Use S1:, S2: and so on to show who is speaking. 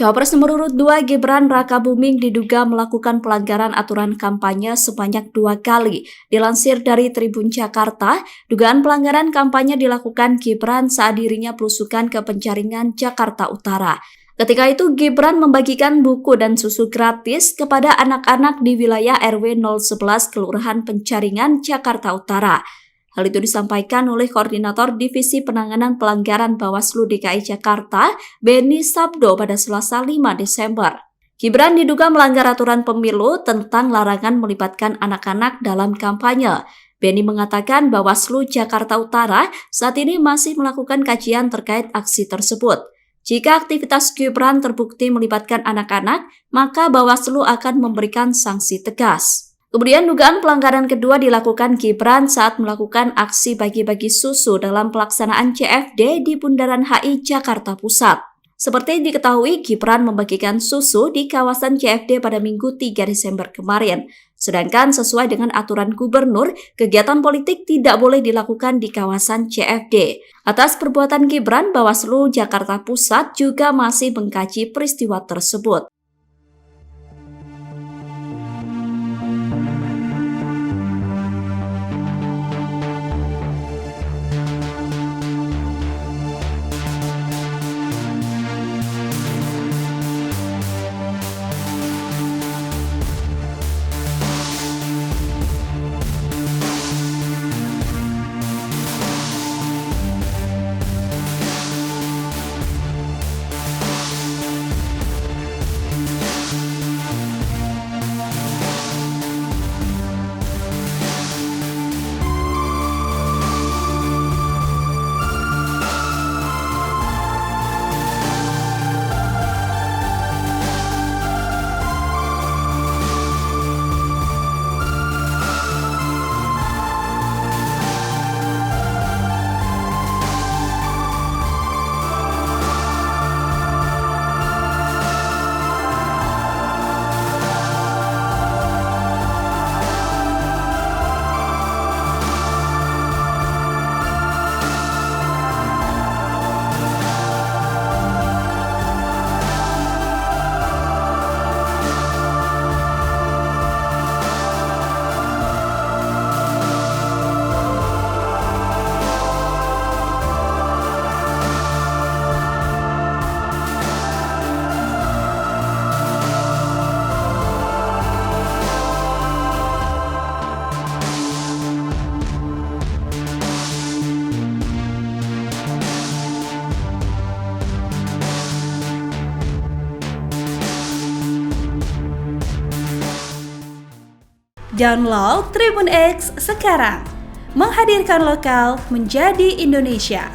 S1: Cawapres nomor urut 2 Gibran Rakabuming diduga melakukan pelanggaran aturan kampanye sebanyak 2 kali. Dilansir dari Tribun Jakarta, dugaan pelanggaran kampanye dilakukan Gibran saat dirinya belusukan ke Penjaringan, Jakarta Utara. Ketika itu Gibran membagikan buku dan susu gratis kepada anak-anak di wilayah RW 011 Kelurahan Penjaringan, Jakarta Utara. Hal itu disampaikan oleh Koordinator Divisi Penanganan Pelanggaran Bawaslu DKI Jakarta, Benny Sabdo pada Selasa 5 Desember. Gibran diduga melanggar aturan pemilu tentang larangan melibatkan anak-anak dalam kampanye. Benny mengatakan Bawaslu Jakarta Utara saat ini masih melakukan kajian terkait aksi tersebut. Jika aktivitas Gibran terbukti melibatkan anak-anak, maka Bawaslu akan memberikan sanksi tegas. Kemudian dugaan pelanggaran kedua dilakukan Gibran saat melakukan aksi bagi-bagi susu dalam pelaksanaan CFD di Bundaran HI Jakarta Pusat. Seperti diketahui, Gibran membagikan susu di kawasan CFD pada Minggu 3 Desember kemarin. Sedangkan sesuai dengan aturan gubernur, kegiatan politik tidak boleh dilakukan di kawasan CFD. Atas perbuatan Gibran, Bawaslu Jakarta Pusat juga masih mengkaji peristiwa tersebut.
S2: Download Tribun X sekarang, menghadirkan lokal menjadi Indonesia.